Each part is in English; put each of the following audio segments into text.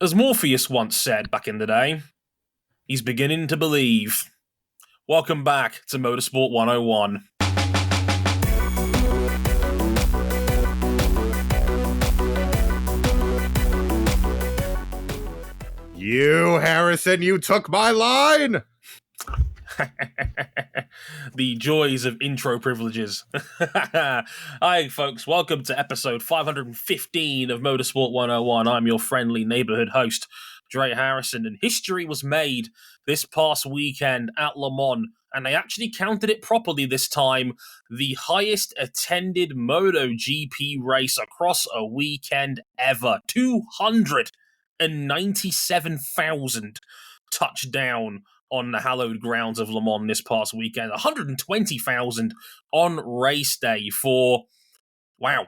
As Morpheus once said back in the day, he's beginning to believe. Welcome back to Motorsport 101. You, Harrison, you took my line! The joys of intro privileges. Hi, folks. Welcome to episode 515 of Motorsport 101. I'm your friendly neighborhood host, Dre Harrison, and history was made this past weekend at Le Mans, and they actually counted it properly this time. The highest attended MotoGP race across a weekend ever. 297,000 touchdown on the hallowed grounds of Le Mans this past weekend. 120,000 on race day for, wow,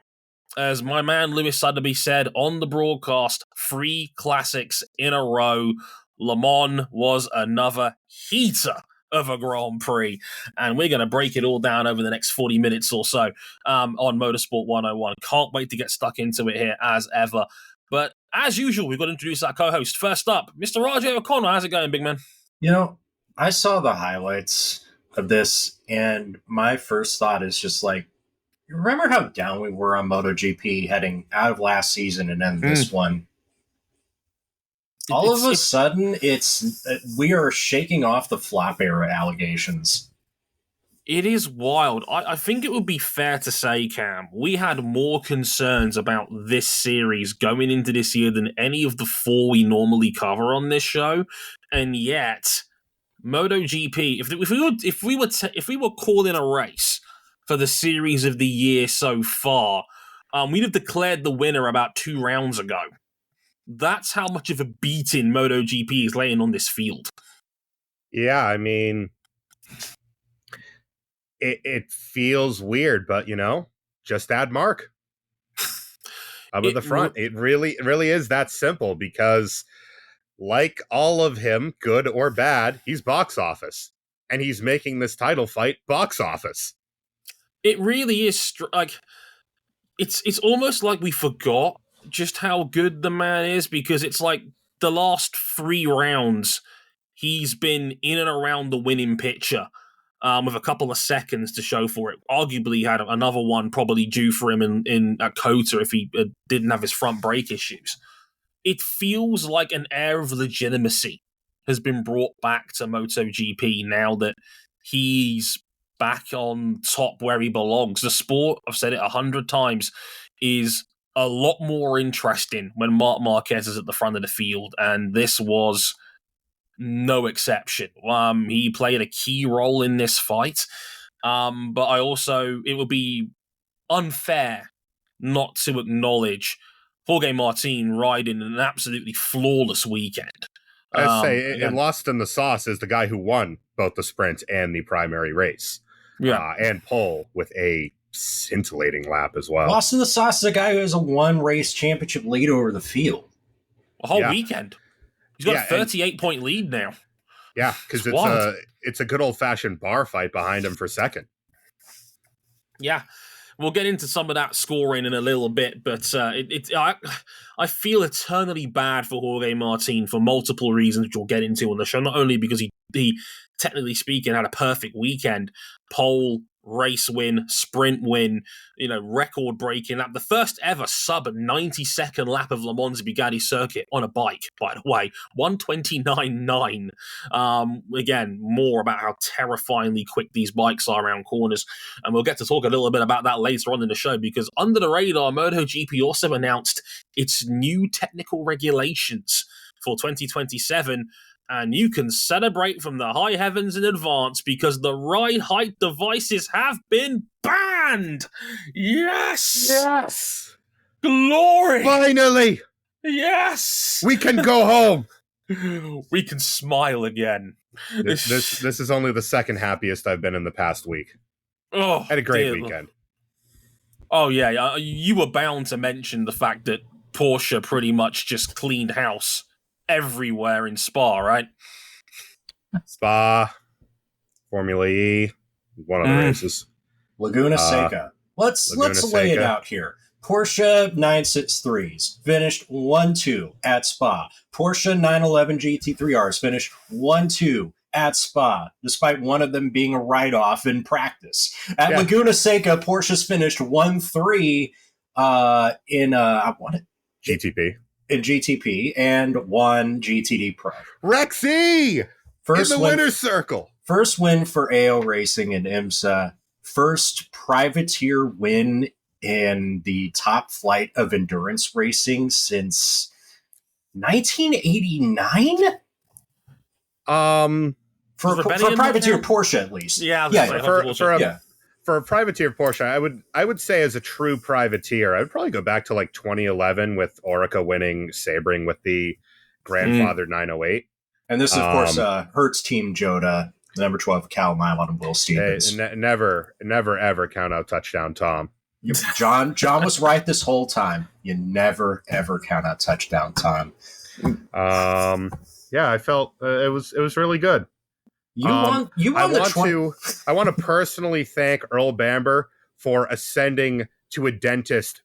as my man Lewis Sotheby said on the broadcast, 3 classics in a row. Le Mans was another heater of a Grand Prix, and we're going to break it all down over the next 40 minutes or so on Motorsport 101. Can't wait to get stuck into it here as ever. But as usual, we've got to introduce our co-host. First up, Mr. Rajay O'Connor. How's it going, big man? You know, I saw the highlights of this, and my first thought is just like, remember how down we were on MotoGP heading out of last season and then this one? All of a sudden, we are shaking off the flop era allegations. It is wild. I think it would be fair to say, Cam, we had more concerns about this series going into this year than any of the 4 we normally cover on this show, and yet MotoGP. If we were calling a race for the series of the year so far, we'd have declared the winner about 2 rounds ago. That's how much of a beating MotoGP is laying on this field. Yeah, I mean, it feels weird, but, you know, just add Marc up at the front. It really is that simple because, like all of him, good or bad, he's box office. And he's making this title fight box office. It really is, like, it's almost like we forgot just how good the man is, because it's like the last 3 rounds, he's been in and around the winning picture. With a couple of seconds to show for it. Arguably, he had another one probably due for him in at Kota if he didn't have his front brake issues. It feels like an air of legitimacy has been brought back to MotoGP now that he's back on top where he belongs. The sport, I've said it 100 times, is a lot more interesting when Marc Marquez is at the front of the field, and this was no exception. He played a key role in this fight, but it would be unfair not to acknowledge Jorge Martin riding an absolutely flawless weekend. I'd say, and Lost in the Sauce is the guy who won both the sprint and the primary race. Yeah. And pole with a scintillating lap as well. Lost in the Sauce is a guy who has a 1-race championship lead over the field. A whole weekend. He's got a 38-point lead now. Yeah, because it's a good old-fashioned bar fight behind him for second. Yeah, we'll get into some of that scoring in a little bit, but I feel eternally bad for Jorge Martin for multiple reasons, which we'll get into on the show. Not only because he technically speaking, had a perfect weekend. Pole, race win, sprint win, record breaking lap. The first ever sub 90-second lap of Le Mans Bugatti circuit on a bike, by the way. 1:29.9. Again, more about how terrifyingly quick these bikes are around corners. And we'll get to talk a little bit about that later on in the show, because under the radar, MotoGP also announced its new technical regulations for 2027. And you can celebrate from the high heavens in advance, because the ride height devices have been banned. Yes! Yes! Glory! Finally! Yes! We can go home! We can smile again. This is only the second happiest I've been in the past week. Oh, had a great weekend. Oh, yeah. You were bound to mention the fact that Porsche pretty much just cleaned house everywhere in Spa, right? Spa, Formula E, one of the races. Laguna Seca. Let's lay it out here. Porsche 963s finished 1-2 at Spa. Porsche 911 GT3Rs finished 1-2 at Spa, despite one of them being a write-off in practice. At Laguna Seca, Porsche's finished 1-3 in GTP. In GTP and 1 GTD Pro. Rexy! First in the winner's circle. First win for AO Racing in IMSA. First privateer win in the top flight of endurance racing since 1989? For privateer Porsche, at least. For a privateer Porsche, I would say as a true privateer, I would probably go back to like 2011 with Orica winning Sebring with the grandfather 908. And this is, of course, Hertz Team Joda, the number 12 Cal Nylon and Will Stevens. Never, ever count out touchdown Tom. John was right this whole time. You never, ever count out touchdown Tom. I felt it was really good. I want to personally thank Earl Bamber for ascending to a dentist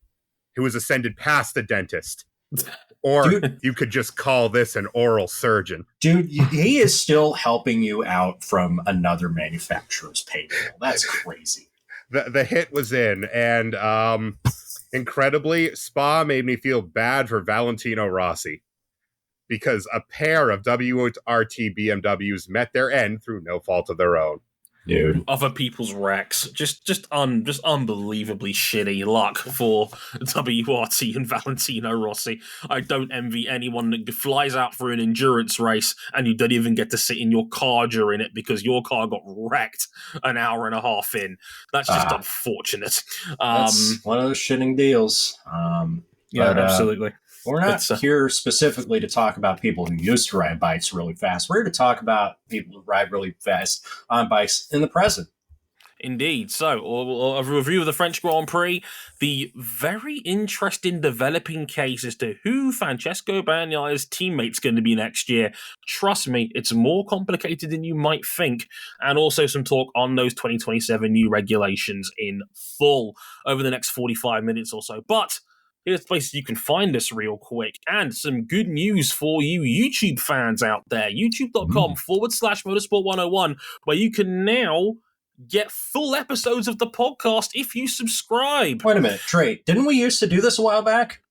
who has ascended past the dentist. Or you could just call this an oral surgeon. Dude, he is still helping you out from another manufacturer's payroll. That's crazy. The hit was in, and incredibly, Spa made me feel bad for Valentino Rossi, because a pair of WRT BMWs met their end through no fault of their own. Dude. Other people's wrecks. Just unbelievably shitty luck for WRT and Valentino Rossi. I don't envy anyone that flies out for an endurance race and you don't even get to sit in your car during it because your car got wrecked an hour and a half in. That's just unfortunate. That's one of those shitting deals. Absolutely. We're not here specifically to talk about people who used to ride bikes really fast. We're here to talk about people who ride really fast on bikes in the present. Indeed. So, a review of the French Grand Prix, the very interesting developing case as to who Francesco Bagnaia's teammate's going to be next year. Trust me, it's more complicated than you might think. And also some talk on those 2027 new regulations in full over the next 45 minutes or so. But here's places you can find us real quick. And some good news for you YouTube fans out there. YouTube.com/Motorsport101, where you can now get full episodes of the podcast if you subscribe. Wait a minute, Trey. Didn't we used to do this a while back?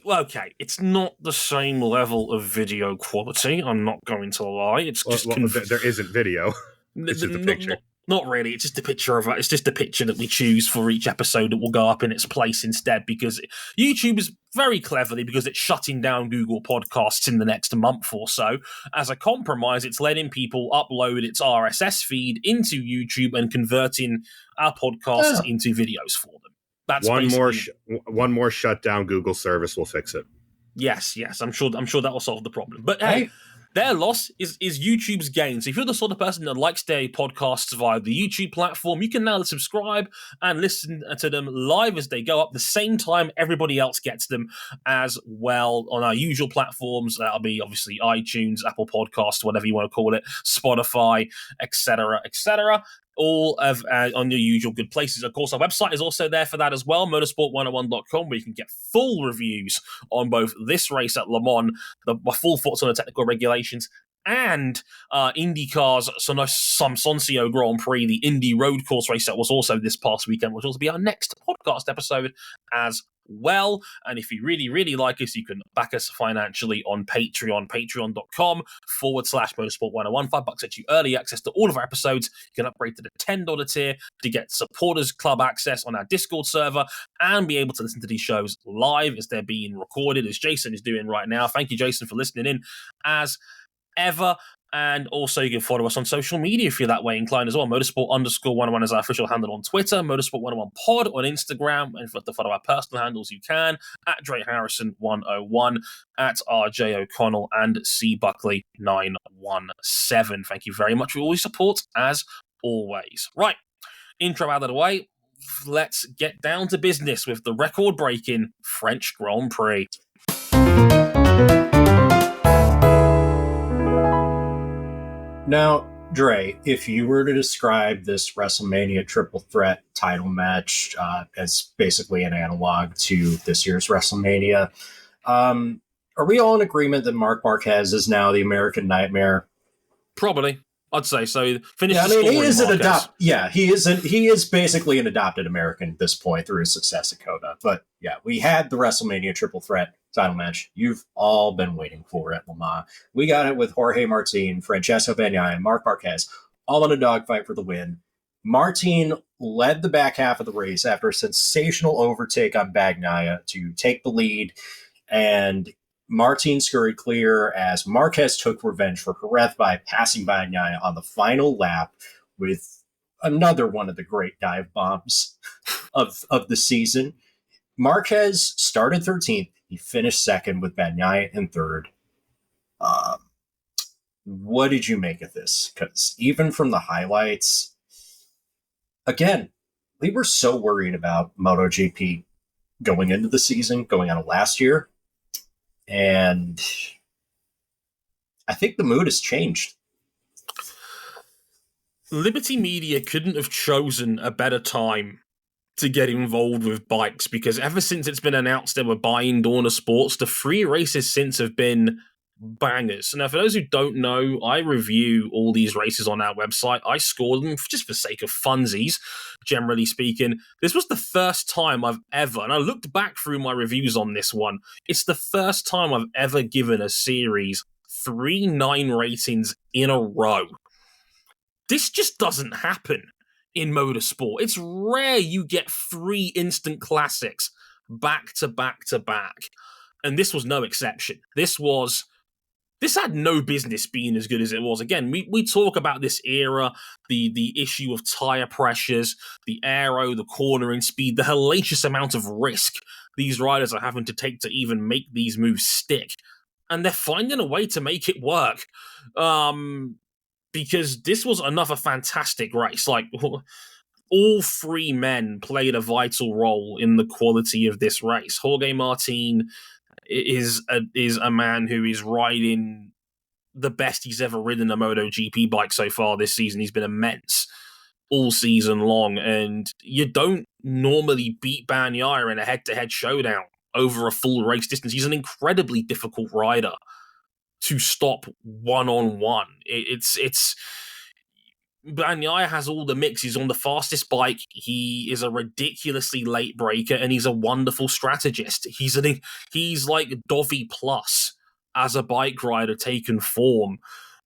Okay, it's not the same level of video quality. I'm not going to lie. It's just there isn't video. It's just a picture. Not really. It's just a picture of it. It's just a picture that we choose for each episode that will go up in its place instead, because YouTube is very cleverly, because it's shutting down Google Podcasts in the next month or so. As a compromise, it's letting people upload its RSS feed into YouTube and converting our podcasts into videos for them. That's one more shutdown Google service will fix it. Yes. I'm sure that will solve the problem. But hey, their loss is YouTube's gain. So if you're the sort of person that likes their podcasts via the YouTube platform, you can now subscribe and listen to them live as they go up the same time everybody else gets them as well on our usual platforms. That'll be obviously iTunes, Apple Podcasts, whatever you want to call it, Spotify, etc., etc. All of on your usual good places. Of course, our website is also there for that as well, motorsport101.com, where you can get full reviews on both this race at Le Mans, my full thoughts on the technical regulations, and IndyCar's Samsoncio Grand Prix, the Indy Road Course race that was also this past weekend, which will also be our next podcast episode as well. And if you really, really like us, you can back us financially on Patreon, patreon.com/motorsport101. $5 gets you early access to all of our episodes. You can upgrade to the $10 tier to get supporters club access on our Discord server and be able to listen to these shows live as they're being recorded, as Jason is doing right now. Thank you, Jason, for listening in as ever. And also you can follow us on social media if you're that way inclined as well. Motorsport_101 is our official handle on Twitter, Motorsport101pod on Instagram, and if you want to follow our personal handles, you can at Dre Harrison101, at RJ O'Connell, and CBuckley917. Thank you very much for all your support as always. Right, intro out of the way. Let's get down to business with the record-breaking French Grand Prix. Now, Dre, if you were to describe this WrestleMania triple threat title match as basically an analog to this year's WrestleMania, are we all in agreement that Marc Marquez is now the American Nightmare? Probably. I'd say so. Finish Yeah, I the mean, he story, is an Marquez. he is basically an adopted American at this point through his success at Coda. But yeah, we had the WrestleMania triple threat title match. You've all been waiting for it, Lamar. We got it with Jorge Martin, Francesco Bagnaia, and Marc Marquez, all in a dogfight for the win. Martin led the back half of the race after a sensational overtake on Bagnaia to take the lead, and Martin scurried clear as Marquez took revenge for Jerez by passing Bagnaia on the final lap with another one of the great dive bombs of the season. Marquez started 13th. He finished second with Bagnaia in third. What did you make of this? Because even from the highlights, again, we were so worried about MotoGP going into the season, going out of last year. And I think the mood has changed. Liberty Media couldn't have chosen a better time to get involved with bikes, because ever since it's been announced they were buying Dorna Sports, the 3 races since have been bangers. Now, for those who don't know, I review all these races on our website. I score them just for sake of funsies, generally speaking. This was the first time I've ever, and I looked back through my reviews on this one, it's the first time I've ever given a series 3 9 ratings in a row. This just doesn't happen in motorsport. It's rare you get 3 instant classics back to back to back. And this was no exception. This had no business being as good as it was. Again, we talk about this era, the issue of tire pressures, the aero, the cornering speed, the hellacious amount of risk these riders are having to take to even make these moves stick. And they're finding a way to make it work. Because this was another fantastic race. Like, all 3 men played a vital role in the quality of this race. Jorge Martin is a man who is riding the best he's ever ridden a MotoGP bike so far this season. He's been immense all season long, and you don't normally beat Bagnaia in a head-to-head showdown over a full race distance. He's an incredibly difficult rider to stop one-on-one. It's Bagnaia has all the mix. He's on the fastest bike. He is a ridiculously late breaker, and he's a wonderful strategist. He's like Dovi plus as a bike rider taken form.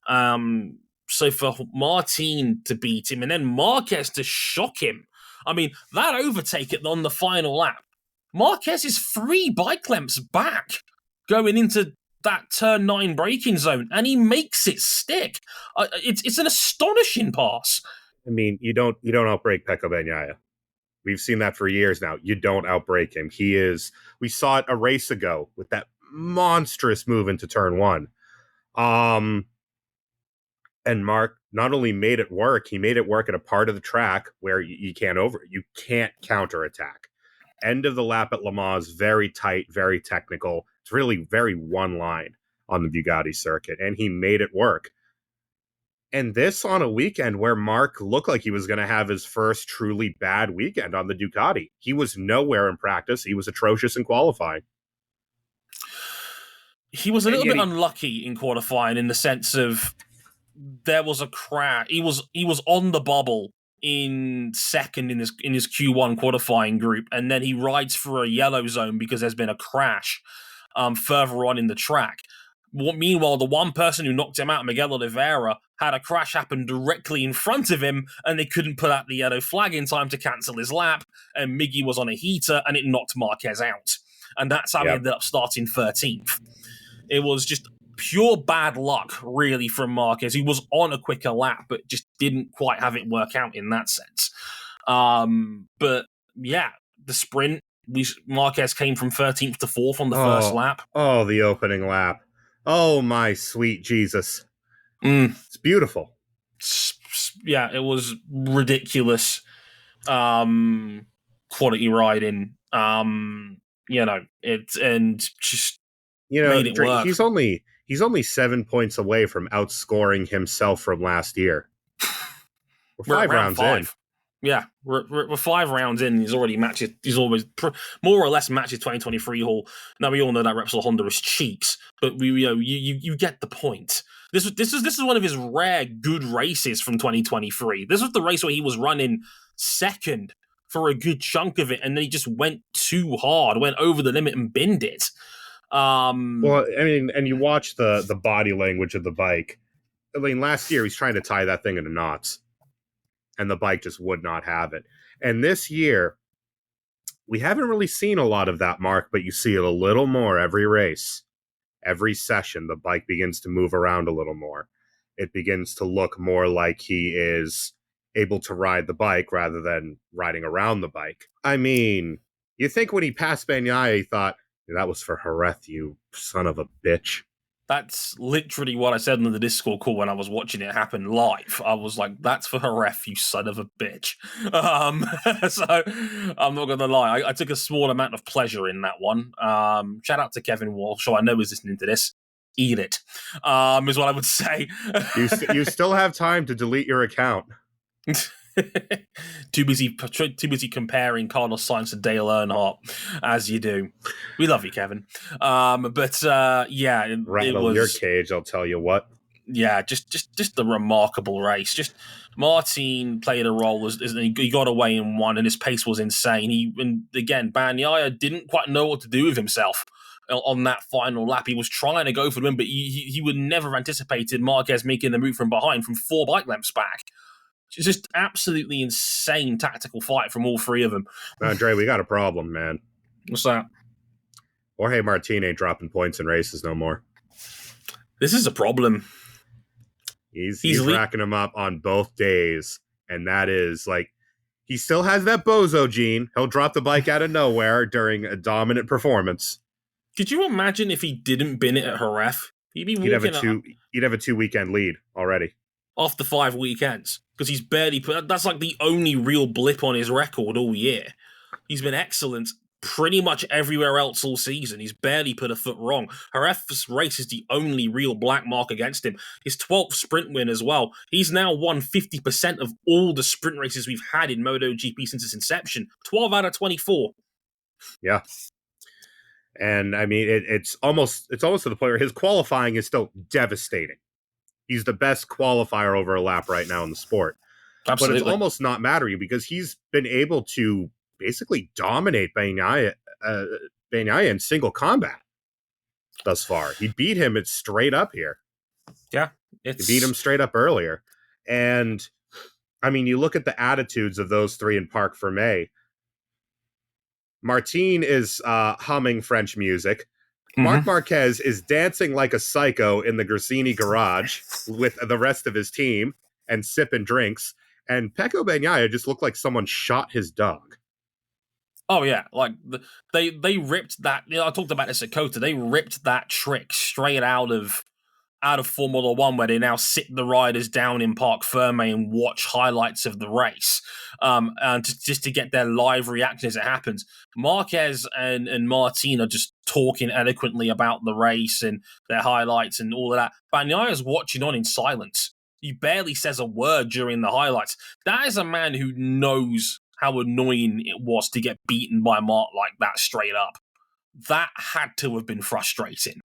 So for Martin to beat him and then Marquez to shock him, I mean, that overtake it on the final lap, Marquez is 3 bike lengths back going into that turn 9 braking zone, and he makes it stick. It's an astonishing pass. I mean, you don't outbrake Pecco Bagnaia. We've seen that for years now. You don't outbrake him. We saw it a race ago with that monstrous move into turn 1. And Marc not only made it work, he made it work at a part of the track where you can't counterattack. End of the lap at Le Mans, very tight, very technical. It's really very one line on the Bugatti circuit, and he made it work. And this on a weekend where Marc looked like he was going to have his first truly bad weekend on the Ducati. He was nowhere in practice. He was atrocious in qualifying. He was a little bit unlucky in qualifying in the sense of there was a crash. He was on the bubble in second in his Q1 qualifying group, and then he rides through a yellow zone because there's been a crash further on in the track. Meanwhile, the one person who knocked him out, Miguel Oliveira, had a crash happen directly in front of him, and they couldn't put out the yellow flag in time to cancel his lap, and Miggy was on a heater, and it knocked Marquez out. And that's how he ended up starting 13th. It was just pure bad luck, really, from Marquez, who was on a quicker lap, but just didn't quite have it work out in that sense. But yeah, the sprint, Marquez came from 13th to 4th on the first lap. Oh, the opening lap. Oh, my sweet Jesus. It's beautiful. Yeah, it was ridiculous quality riding. Made it work. He's only 7 points away from outscoring himself from last year We're at five round rounds in. 5. Yeah, we're 5 rounds in. He's already matched. He's always more or less matched his 2023 haul. Now we all know that Repsol Honda is cheeks, but you get the point. This is one of his rare good races from 2023. This was the race where he was running second for a good chunk of it, and then he just went too hard, went over the limit, and binned it. Well, I mean, and you watch the body language of the bike. I mean, last year he's trying to tie that thing into knots, and the bike just would not have it. And this year, we haven't really seen a lot of that, Mark, but you see it a little more every race. Every session, the bike begins to move around a little more. It begins to look more like he is able to ride the bike rather than riding around the bike. I mean, you think when he passed Bagnaia, he thought, that was for Jerez, you son of a bitch. That's literally what I said in the Discord call when I was watching it happen live. I was like, that's for Jerez, you son of a bitch. So I'm not going to lie. I took a small amount of pleasure in that one. Shout out to Kevin Walsh, who I know is listening to this. Eat it, is what I would say. You still have time to delete your account. too busy comparing Carlos Sainz to Dale Earnhardt, as you do. We love you, Kevin. Yeah, rattle it was your cage. I'll tell you what. Yeah, just a remarkable race. Just Martin played a role as he got away in one, and his pace was insane. And again, Bagnaia didn't quite know what to do with himself on that final lap. He was trying to go for the win, but he would never have anticipated Marquez making the move from behind from 4 bike lengths back. It's just absolutely insane tactical fight from all 3 of them. Andre, we got a problem, man. What's that? Jorge Martin ain't dropping points in races no more. This is a problem. He's racking them up on both days, and that is like, he still has that bozo gene. He'll drop the bike out of nowhere during a dominant performance. Could you imagine if he didn't bin it at Jerez? He'd have a 2 weekend lead already. After 5 weekends, because he's barely put. That's like the only real blip on his record all year. He's been excellent pretty much everywhere else all season. He's barely put a foot wrong. Jerez race is the only real black mark against him. His 12th sprint win as well. He's now won 50% of all the sprint races we've had in MotoGP since its inception. 12 out of 24. Yeah. And I mean, it's almost to the point where his qualifying is still devastating. He's the best qualifier over a lap right now in the sport. Absolutely. But it's almost not mattering because he's been able to basically dominate Bagnaia in single combat thus far. He beat him at straight up here. Yeah. He beat him straight up earlier. And, I mean, you look at the attitudes of those 3 in Parc Fermé. Martin is humming French music. Marc Marquez is dancing like a psycho in the Gresini garage with the rest of his team and sipping drinks. And Pecco Bagnaia just looked like someone shot his dog. Oh, yeah. Like, they ripped that. I talked about this at COTA. They ripped that trick straight out of Formula One, where they now sit the riders down in Parc Fermé and watch highlights of the race, and just to get their live reaction as it happens. Marquez and Martin are just talking eloquently about the race and their highlights and all of that. Bagnaia's watching on in silence. He barely says a word during the highlights. That is a man who knows how annoying it was to get beaten by Marc like that straight up. That had to have been frustrating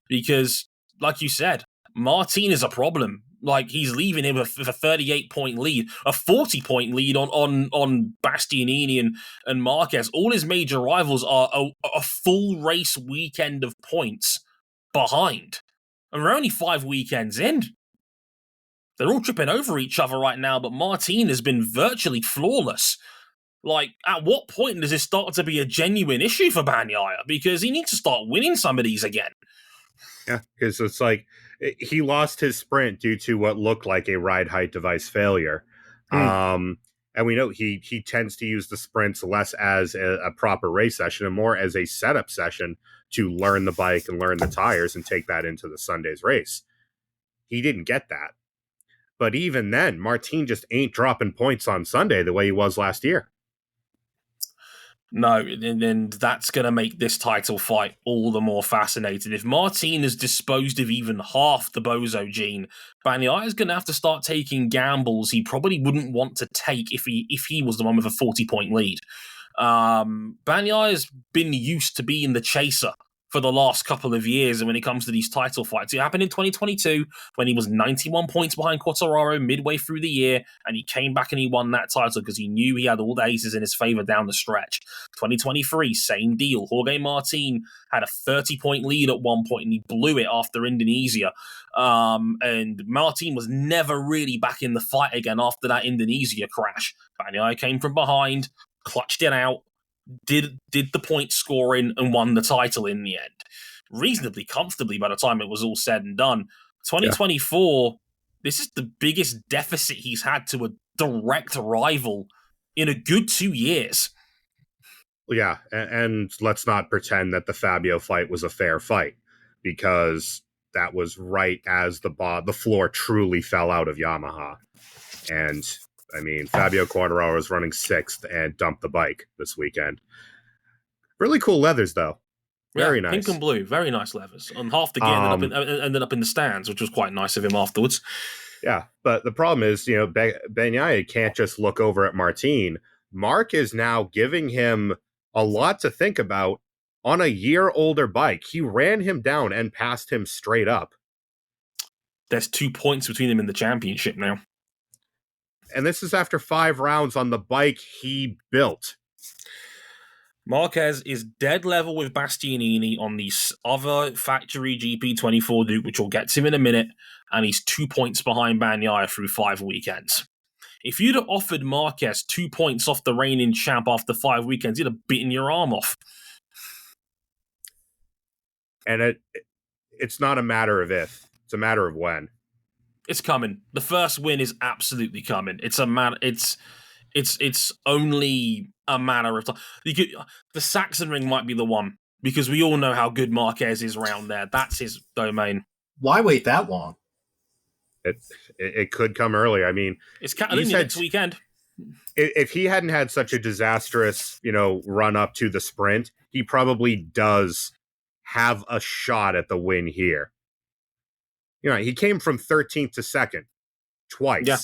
because, like you said, Martin is a problem. Like, he's leaving him with a 38-point lead, a 40-point lead on Bastianini and Marquez. All his major rivals are a full race weekend of points behind. And we're only 5 weekends in. They're all tripping over each other right now, but Martin has been virtually flawless. Like, at what point does this start to be a genuine issue for Bagnaia? Because he needs to start winning some of these again. Yeah, because it's like he lost his sprint due to what looked like a ride height device failure. And we know he tends to use the sprints less as a proper race session and more as a setup session to learn the bike and learn the tires and take that into the Sunday's race. He didn't get that. But even then, Martin just ain't dropping points on Sunday the way he was last year. No, and that's going to make this title fight all the more fascinating. If Martin has disposed of even half the Bozo gene, Bagnaia is going to have to start taking gambles he probably wouldn't want to take if he was the one with a 40-point lead. Bagnaia has been used to being the chaser for the last couple of years, and when it comes to these title fights, it happened in 2022 when he was 91 points behind Quartararo midway through the year, and he came back and he won that title because he knew he had all the aces in his favor down the stretch. 2023, same deal. Jorge Martin had a 30-point lead at one point, and he blew it after Indonesia. And Martin was never really back in the fight again after that Indonesia crash. Bagnaia came from behind, clutched it out, did the point scoring, and won the title in the end. Reasonably comfortably by the time it was all said and done. 2024, this is the biggest deficit he's had to a direct rival in a good 2 years. Yeah, and let's not pretend that the Fabio fight was a fair fight, because that was right as the floor truly fell out of Yamaha. And I mean, Fabio Quartararo was running 6th and dumped the bike this weekend. Really cool leathers, though. Very nice. Pink and blue, very nice leathers. And half the gear ended up in the stands, which was quite nice of him afterwards. Yeah, but the problem is, Bagnaia can't just look over at Martin. Marc is now giving him a lot to think about on a year older bike. He ran him down and passed him straight up. There's 2 points between them in the championship now. And this is after 5 rounds on the bike he built. Marquez is dead level with Bastianini on the other factory GP24 Duke, which we'll get to in a minute, and he's 2 points behind Bagnaia through 5 weekends. If you'd have offered Marquez 2 points off the reigning champ after 5 weekends, he'd have bitten your arm off. And it's not a matter of if, it's a matter of when. It's coming. The first win is absolutely coming. It's only a matter of time. The Saxon ring might be the one, because we all know how good Marquez is around there. That's his domain. Why wait that long? It could come earlier. I mean, it's Catalunya next weekend. If he hadn't had such a disastrous, run up to the sprint, he probably does have a shot at the win here. He came from 13th to 2nd twice. Yeah,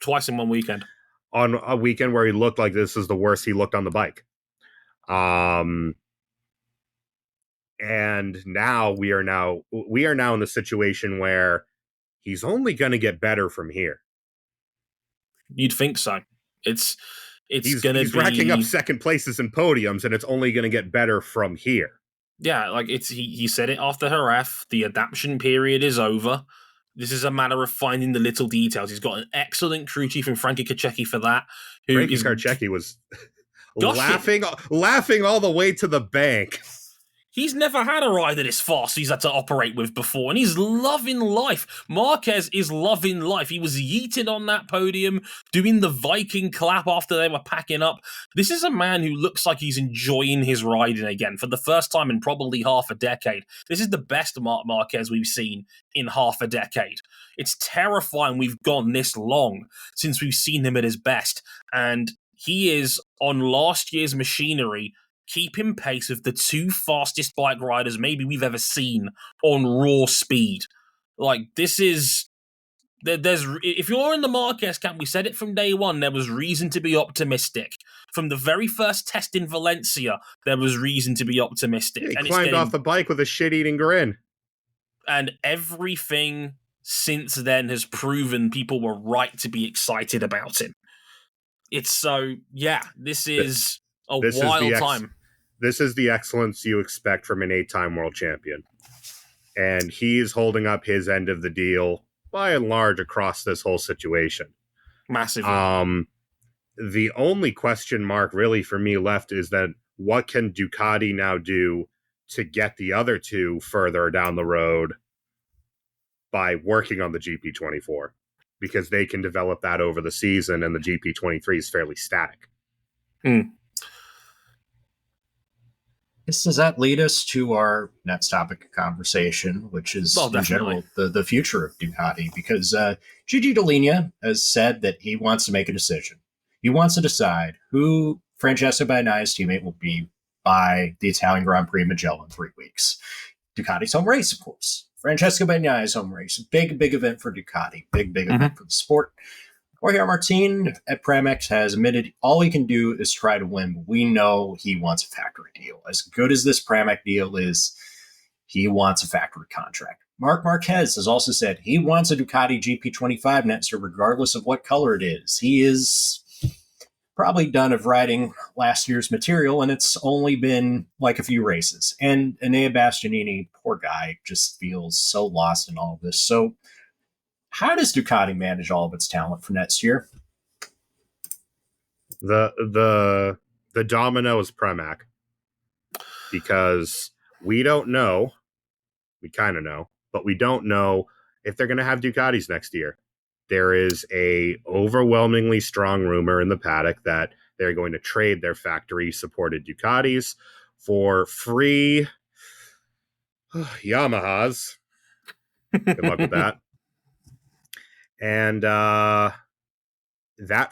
twice in one weekend. On a weekend where he looked like this is the worst he looked on the bike. And now we are now in the situation where he's only going to get better from here. You'd think so. He's racking up second places and podiums, and it's only going to get better from here. Yeah, like he said it after Jerez. The adaptation period is over. This is a matter of finding the little details. He's got an excellent crew chief in Frankie Kachecki for that. Frankie Kachecki was laughing all the way to the bank. He's never had a rider this fast he's had to operate with before, and he's loving life. Marquez is loving life. He was yeeted on that podium, doing the Viking clap after they were packing up. This is a man who looks like he's enjoying his riding again for the first time in probably half a decade. This is the best Marc Marquez we've seen in half a decade. It's terrifying we've gone this long since we've seen him at his best, and he is on last year's machinery, keeping pace with the 2 fastest bike riders maybe we've ever seen on raw speed. Like, this is... if you're in the Marquez camp, we said it from day one, there was reason to be optimistic. From the very first test in Valencia, there was reason to be optimistic. He climbed off the bike with a shit-eating grin. And everything since then has proven people were right to be excited about him. This is a wild time. This is the excellence you expect from an 8-time world champion. And he's holding up his end of the deal, by and large, across this whole situation. Massively. The only question mark really for me left is that what can Ducati now do to get the other 2 further down the road by working on the GP24? Because they can develop that over the season, and the GP23 is fairly static. Does that lead us to our next topic of conversation, which is in general the future of Ducati? Because Gigi Dall'Igna has said that he wants to make a decision. He wants to decide who Francesco Bagnaia's teammate will be by the Italian Grand Prix Mugello in 3 weeks. Ducati's home race, of course. Francesco Bagnaia's home race. Big event for Ducati. Big event for the sport. Jorge Martin at Pramex has admitted all he can do is try to win, but we know he wants a factory deal. As good as this Pramex deal is, he wants a factory contract. Marc Marquez has also said he wants a Ducati GP25 next year, regardless of what color it is. He is probably done of riding last year's material, and it's only been like a few races. And Enea Bastianini, poor guy, just feels so lost in all of this. So how does Ducati manage all of its talent for next year? The domino is Premac, because we don't know. We kind of know, but we don't know if they're going to have Ducatis next year. There is a overwhelmingly strong rumor in the paddock that they're going to trade their factory-supported Ducatis for free Yamahas. Good luck with that. And that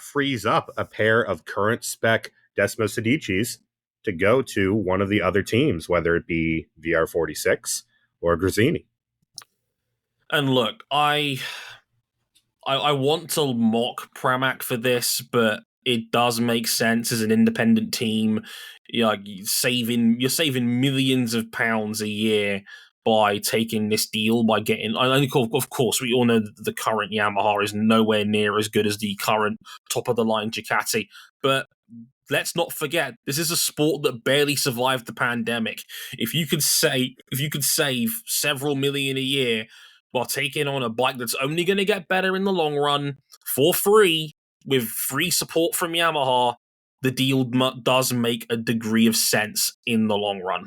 frees up a pair of current spec Desmos Adichis to go to one of the other teams, whether it be VR46 or Grazzini. And look, I want to mock Pramac for this, but it does make sense as an independent team. You're saving millions of pounds a year by taking this deal, by getting. Of course, we all know that the current Yamaha is nowhere near as good as the current top of the line Ducati, but let's not forget, this is a sport that barely survived the pandemic. If you could save several million a year while taking on a bike that's only going to get better in the long run for free, with free support from Yamaha, the deal does make a degree of sense in the long run.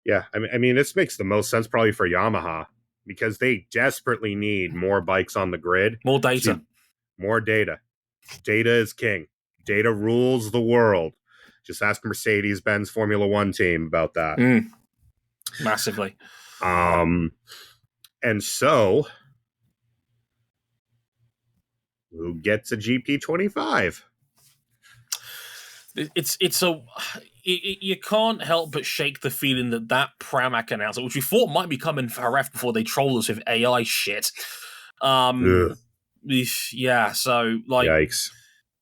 Yeah, I mean, this makes the most sense probably for Yamaha, because they desperately need more bikes on the grid. More data. More data. Data is king. Data rules the world. Just ask Mercedes-Benz Formula One team about that. Massively. And so, who gets a GP25? You can't help but shake the feeling that Pramac announcement, which we thought might be coming for ref before they troll us with AI shit. Yeah, so like, yikes.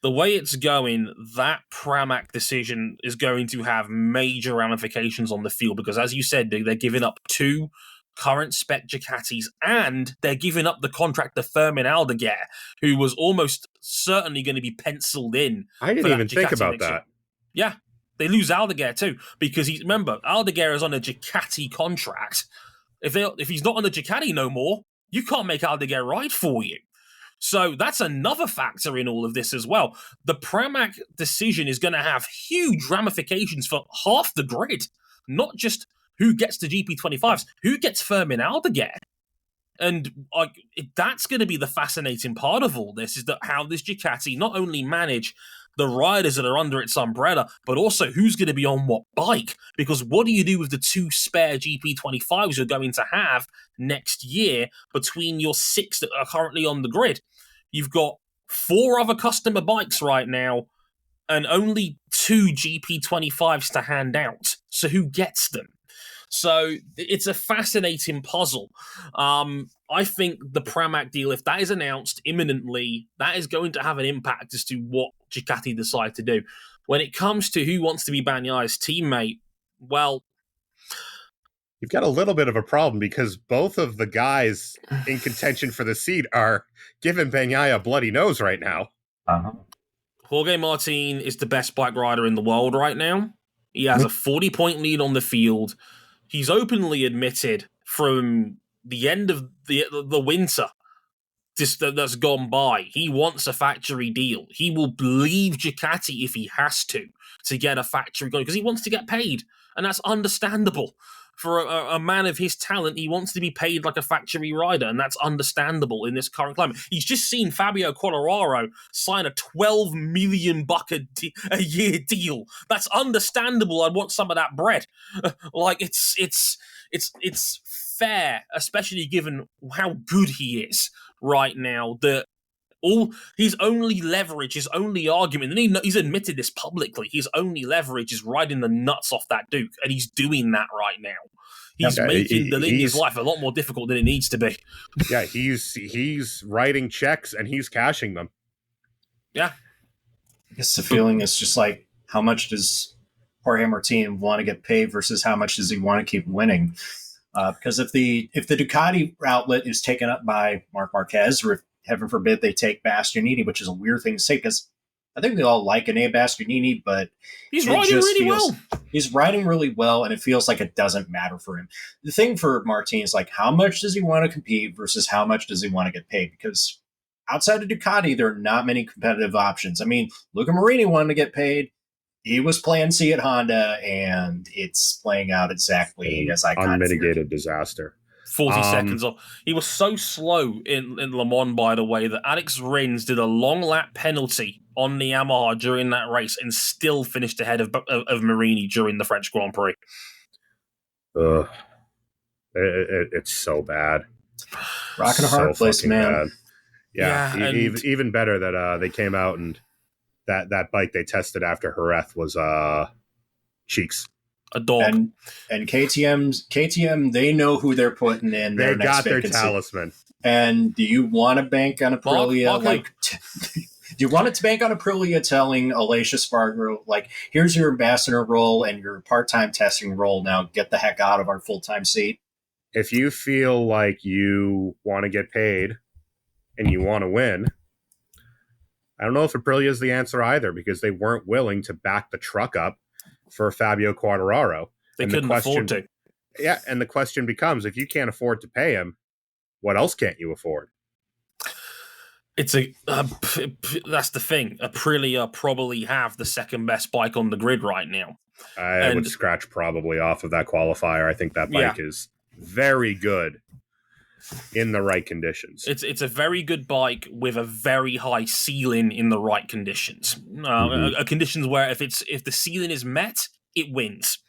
The way it's going, that Pramac decision is going to have major ramifications on the field, because, as you said, they're giving up 2 current spec Ducatis, and they're giving up the contract to Fermin Aldeguer, who was almost certainly going to be penciled in. I didn't even think about that. Yeah, they lose Aldeguer too, because remember, Aldeguer is on a Ducati contract. If he's not on the Ducati no more, you can't make Aldeguer ride for you. So that's another factor in all of this as well. The Pramac decision is going to have huge ramifications for half the grid, not just who gets the GP25s, who gets Fermin Aldeguer. And that's going to be the fascinating part of all this, is that how this Ducati not only manage the riders that are under its umbrella, but also who's going to be on what bike. Because what do you do with the 2 spare GP25s you're going to have next year between your 6 that are currently on the grid? You've got 4 other customer bikes right now and only 2 GP25s to hand out. So who gets them? So it's a fascinating puzzle. I think the Pramac deal, if that is announced imminently, that is going to have an impact as to what Ducati decide to do. When it comes to who wants to be Bagnaia's teammate, well, you've got a little bit of a problem, because both of the guys in contention for the seat are giving Bagnaia a bloody nose right now. Jorge Martin is the best bike rider in the world right now. He has a 40-point lead on the field. He's openly admitted from the end of the winter that's gone by, he wants a factory deal. He will leave Ducati if he has to get a factory going, because he wants to get paid, and that's understandable. For a man of his talent, he wants to be paid like a factory rider, and that's understandable in this current climate. He's just seen Fabio Quartararo sign a $12 million a year deal. That's understandable. I want some of that bread. It's fair, especially given how good he is right now, that All his only leverage, his only argument, and he's admitted this publicly, his only leverage is riding the nuts off that Duke, and he's doing that right now. He's making Dell'Igna's life a lot more difficult than it needs to be. Yeah, he's writing checks and he's cashing them. Yeah. I guess the feeling is just like, how much does Jorge Martin want to get paid versus how much does he want to keep winning? Because if the Ducati outlet is taken up by Marc Marquez, or if, heaven forbid, they take Bastianini, which is a weird thing to say because I think we all like Enea Bastianini, but he's riding really well. He's riding really well, and it feels like it doesn't matter for him. The thing for Martin is like, how much does he want to compete versus how much does he want to get paid? Because outside of Ducati, there are not many competitive options. I mean, Luca Marini wanted to get paid. He was plan C at Honda, and it's playing out exactly as I kind of unmitigated disaster. 40 seconds off. He was so slow in Le Mans, by the way, that Alex Rins did a long lap penalty on the Yamaha during that race and still finished ahead of Marini during the French Grand Prix. Ugh. It's so bad. Rocking a hard place, man. Bad. Yeah, even better that they came out and that bike they tested after Jerez was Cheeks. A dog. And KTM, they know who they're putting in. They got their talisman. And do you want to bank on Aprilia? Do you want to bank on Aprilia telling Alicia Spargo, like, here's your ambassador role and your part-time testing role. Now get the heck out of our full-time seat. If you feel like you want to get paid and you want to win, I don't know if Aprilia is the answer either, because they weren't willing to back the truck up for Fabio Quartararo. They couldn't afford to. Yeah, and the question becomes, if you can't afford to pay him, what else can't you afford? It's that's the thing. Aprilia probably have the second best bike on the grid right now. I would scratch probably off of that qualifier. I think that bike is very good in the right conditions. It's a very good bike with a very high ceiling in the right conditions. Conditions where if the ceiling is met, it wins.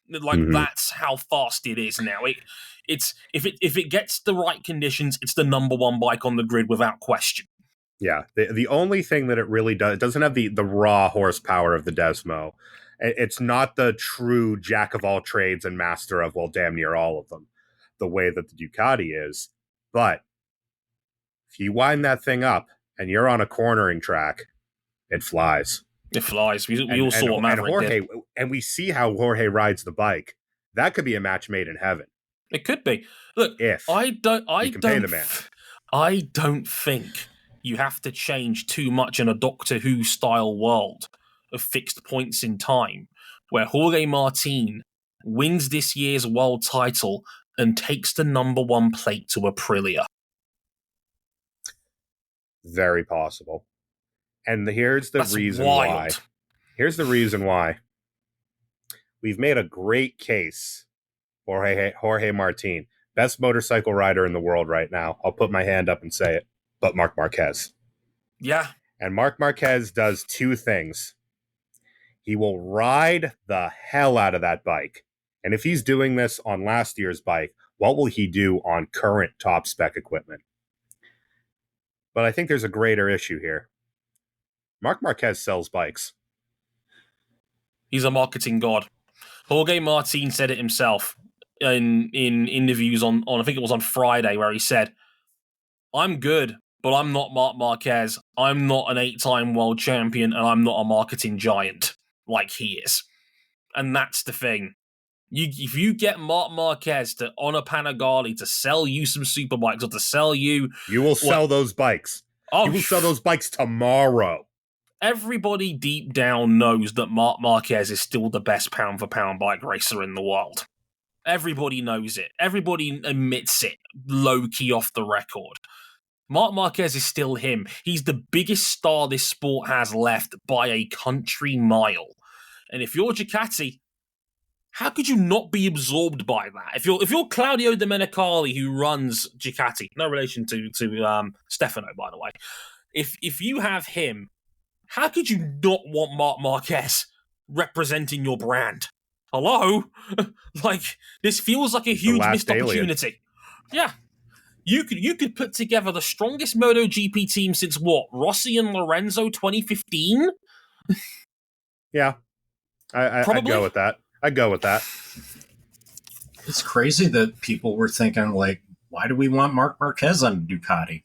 That's how fast it is now. If it gets the right conditions, it's the number one bike on the grid without question. Yeah, the only thing that it really does, it doesn't have the raw horsepower of the Desmo. It's not the true jack of all trades and master of, well, damn near all of them, the way that the Ducati is. But if you wind that thing up and you're on a cornering track, it flies. It flies. We all saw what Maverick did. And we see how Jorge rides the bike. That could be a match made in heaven. It could be. Look, I don't think you have to change too much in a Doctor Who style world of fixed points in time, where Jorge Martin wins this year's world title and takes the number one plate to Aprilia. Very possible. And here's the reason why. Here's the reason why. We've made a great case for Jorge Martin, best motorcycle rider in the world right now. I'll put my hand up and say it, but Marc Marquez. Yeah. And Marc Marquez does two things. He will ride the hell out of that bike. And if he's doing this on last year's bike, what will he do on current top spec equipment? But I think there's a greater issue here. Marc Marquez sells bikes. He's a marketing god. Jorge Martin said it himself in interviews on I think it was on Friday, where he said, I'm good, but I'm not Marc Marquez. I'm not an 8-time world champion, and I'm not a marketing giant like he is. And that's the thing. If you get Marc Marquez on a Panigale to sell you some superbikes or to sell you... You will sell those bikes. You will sell those bikes tomorrow. Everybody deep down knows that Marc Marquez is still the best pound-for-pound bike racer in the world. Everybody knows it. Everybody admits it, low-key off the record. Marc Marquez is still him. He's the biggest star this sport has left by a country mile. And if you're Ducati, how could you not be absorbed by that? If you're Claudio Domenicali, who runs Ducati, no relation to Stefano, by the way, if you have him, how could you not want Marc Marquez representing your brand? Hello? Like, this feels like a huge missed opportunity. Yeah. You could put together the strongest MotoGP team since what? Rossi and Lorenzo 2015? Yeah. I'd go with that. I'd go with that. It's crazy that people were thinking, like, why do we want Marc Marquez on Ducati?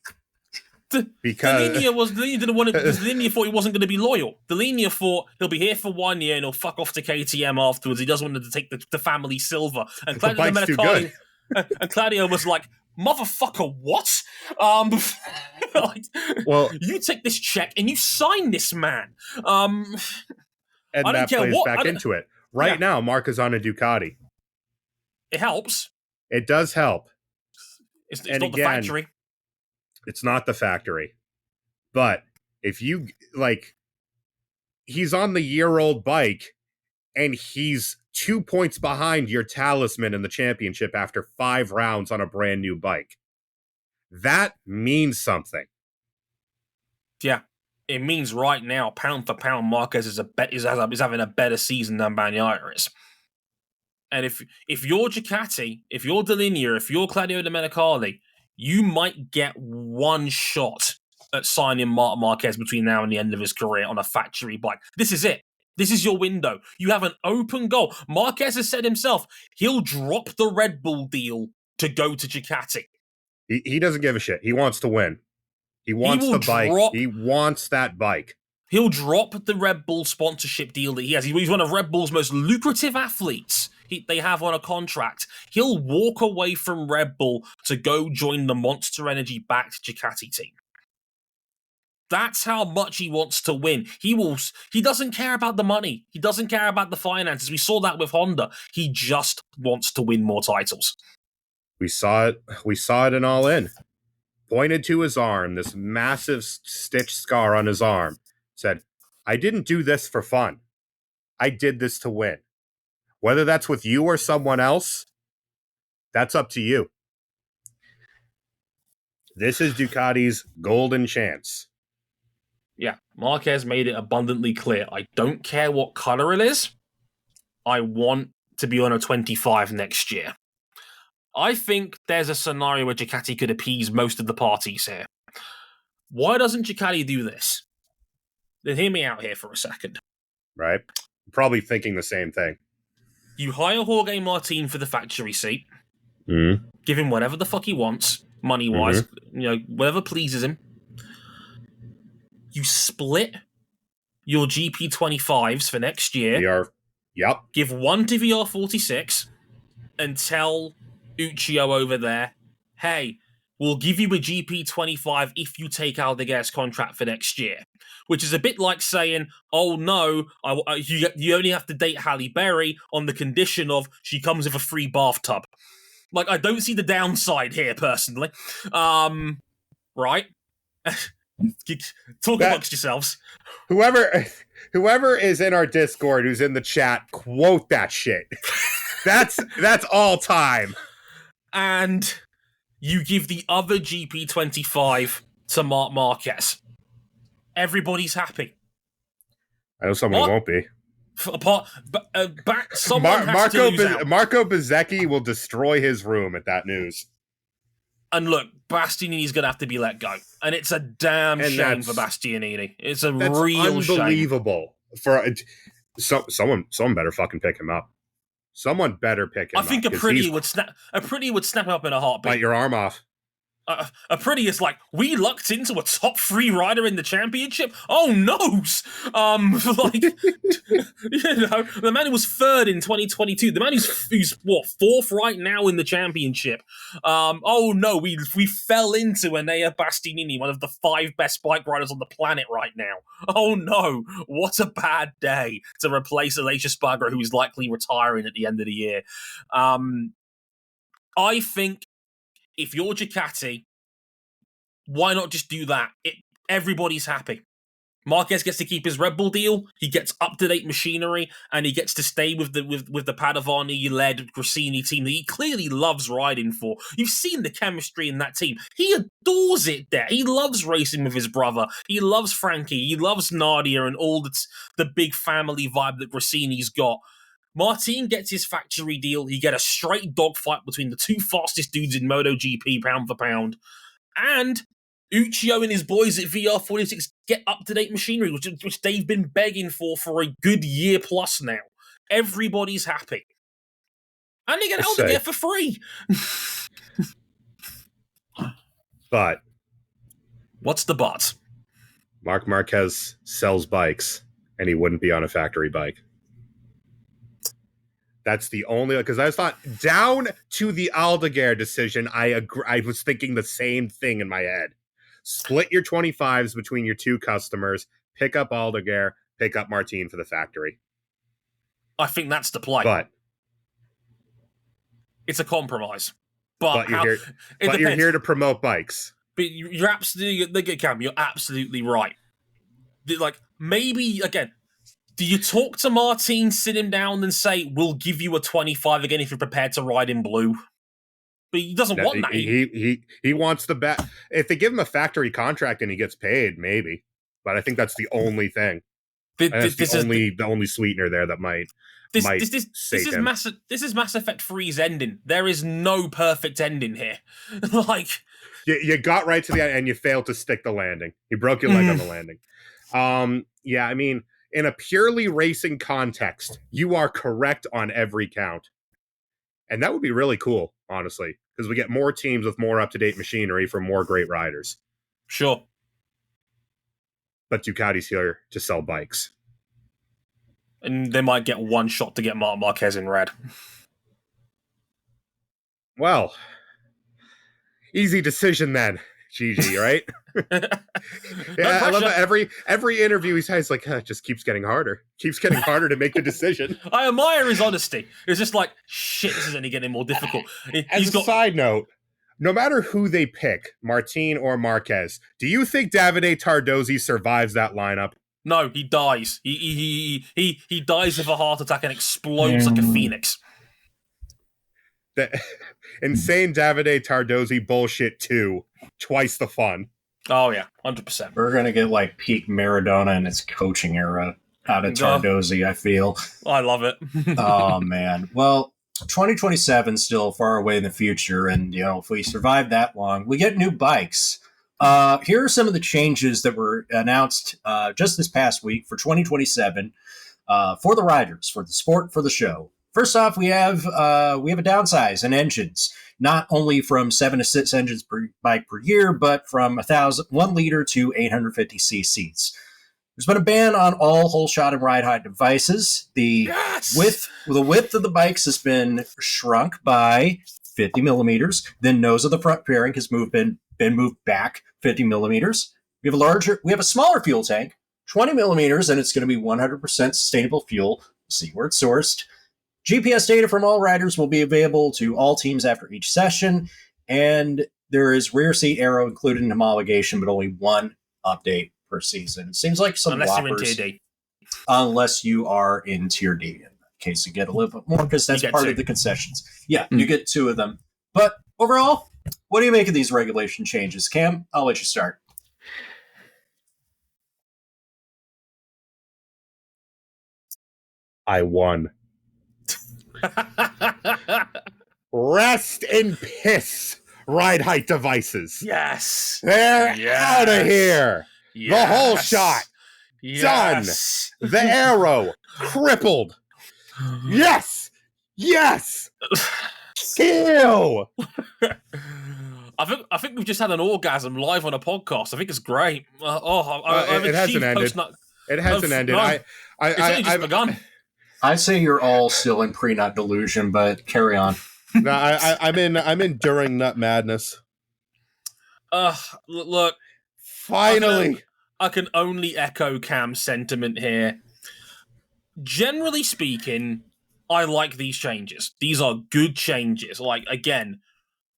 Because Delinia didn't want it because Delinia thought he wasn't going to be loyal. Delinia thought he'll be here for 1 year and he'll fuck off to KTM afterwards. He doesn't want to take the family silver. And the bike's too good. And Claudio was like, "Motherfucker, what? Like, well, you take this check and you sign this man." And I don't that care plays what, back into it. Right now, Marc is on a Ducati. It helps. It does help. It's not the factory. It's not the factory. But if you, like, he's on the year-old bike, and he's 2 points behind your talisman in the championship after 5 rounds on a brand new bike. That means something. Yeah. It means right now, pound for pound, Marquez is having a better season than Bagnaia is. And if you're Ducati, if you're Delinia, if you're Claudio Domenicali, you might get one shot at signing Marc Marquez between now and the end of his career on a factory bike. This is it. This is your window. You have an open goal. Marquez has said himself, he'll drop the Red Bull deal to go to Ducati. He doesn't give a shit. He wants to win. He wants the bike. He wants that bike. He'll drop the Red Bull sponsorship deal that he has. He's one of Red Bull's most lucrative athletes they have on a contract. He'll walk away from Red Bull to go join the Monster Energy-backed Ducati team. That's how much he wants to win. He doesn't care about the money. He doesn't care about the finances. We saw that with Honda. He just wants to win more titles. We saw it in All In. Pointed to his arm, this massive stitch scar on his arm. Said, I didn't do this for fun. I did this to win. Whether that's with you or someone else, that's up to you. This is Ducati's golden chance. Yeah, Marquez made it abundantly clear. I don't care what color it is. I want to be on a 25 next year. I think there's a scenario where Ducati could appease most of the parties here. Why doesn't Ducati do this? Then hear me out here for a second. Right? Probably thinking the same thing. You hire Jorge Martin for the factory seat. Mm-hmm. Give him whatever the fuck he wants, money-wise. Mm-hmm. Whatever pleases him. You split your GP25s for next year. Yep. Give one to VR46 and tell Uccio over there, hey, we'll give you a GP25 if you take Aldiguer's contract for next year. Which is a bit like saying, oh no, you only have to date Halle Berry on the condition of she comes with a free bathtub. Like, I don't see the downside here, personally. Right? Talk amongst yourselves. Whoever is in our Discord who's in the chat, quote that shit. That's all time. And you give the other GP25 to Marc Marquez. Everybody's happy. I know someone won't be. Marco Bezzecchi will destroy his room at that news. And look, Bastianini's going to have to be let go. And it's a damn shame for Bastianini. It's a real shame. Unbelievable. Someone better fucking pick him up. Someone better pick him up. I think a pretty would snap him up in a heartbeat. Bite your arm off. A pretty is like, we lucked into a top 3 rider in the championship? Oh, noes! The man who was 3rd in 2022, the man who's what, 4th right now in the championship. Oh no, we fell into Enea Bastianini, one of the 5 best bike riders on the planet right now. Oh no, what a bad day to replace Aleix Espargaro, who's likely retiring at the end of the year. I think if you're Ducati, why not just do that? Everybody's happy. Marquez gets to keep his Red Bull deal. He gets up-to-date machinery, and he gets to stay with the Padovani-led Gresini team that he clearly loves riding for. You've seen the chemistry in that team. He adores it there. He loves racing with his brother. He loves Frankie. He loves Nadia and all the big family vibe that Gresini's got. Martin gets his factory deal. You get a straight dogfight between the two fastest dudes in MotoGP, pound for pound. And Uccio and his boys at VR46 get up-to-date machinery, which they've been begging for a good year plus now. Everybody's happy. And they get Aldeguer for free. But what's the but? Marc Marquez sells bikes, and he wouldn't be on a factory bike. That's the only, because I thought down to the Aldeguer decision, I was thinking the same thing in my head. Split your 25s between your two customers, pick up Aldeguer, pick up Martin for the factory. I think that's the play. But it's a compromise. But you're here to promote bikes. But you're absolutely, Cam, you're absolutely right. Like, maybe, again, do you talk to Martin, sit him down and say, we'll give you a 25 again if you're prepared to ride in blue? But he doesn't want that. He wants the bet. If they give him a factory contract and he gets paid, maybe. But I think that's the only thing. That's the only sweetener there that might This is Mass Effect 3's ending. There is no perfect ending here. Like, you got right to the end and you failed to stick the landing. You broke your leg on the landing. Yeah, I mean, in a purely racing context, you are correct on every count. And that would be really cool, honestly, because we get more teams with more up-to-date machinery for more great riders. Sure. But Ducati's here to sell bikes. And they might get one shot to get Marc Marquez in red. Well, easy decision then, Gigi, right? Yeah, I love that every interview he's like, it just keeps getting harder. Keeps getting harder to make the decision. I admire his honesty. It's just like, shit, this is only getting more difficult. Side note, no matter who they pick, Martin or Marquez, do you think Davide Tardozzi survives that lineup? No, he dies. He dies of a heart attack and explodes like a phoenix. The insane Davide Tardozzi bullshit too. Twice the fun. Oh yeah, 100%. We're gonna get like peak Maradona in its coaching era out of Tardozzi. I feel. I love it. Oh man. Well, 2027 still far away in the future, and if we survive that long, we get new bikes. Here are some of the changes that were announced just this past week for 2027 for the riders, for the sport, for the show. First off, we have a downsize in engines, not only from 7 to 6 engines per bike per year, but from 1 liter to 850 cc's. There's been a ban on all holeshot and ride height devices. The width of the bikes has been shrunk by 50 millimeters. The nose of the front fairing has been moved back 50 millimeters. We have a smaller fuel tank, 20 millimeters, and it's going to be 100% sustainable fuel. See where it's sourced. GPS data from all riders will be available to all teams after each session, and there is rear seat aero included in homologation, but only 1 update per season. It seems like some unless whoppers, you're in Tier D. Unless you are in Tier D. In that case, you get a little bit more because that's part of the concessions. Yeah, you get 2 of them. But overall, what do you make of these regulation changes? Cam, I'll let you start. I won. Rest in piss, ride height devices. Yes. They're out of here. Yes. The whole shot. Yes. Done. The aero. Crippled. Yes. Yes. Ew. I think we've just had an orgasm live on a podcast. I think it's great. It hasn't ended. It hasn't ended. No, it's only just begun. I say you're all still in pre-nut delusion, but carry on. No, I'm in during nut madness. Look. Finally. I can only echo Cam's sentiment here. Generally speaking, I like these changes. These are good changes. Like, again,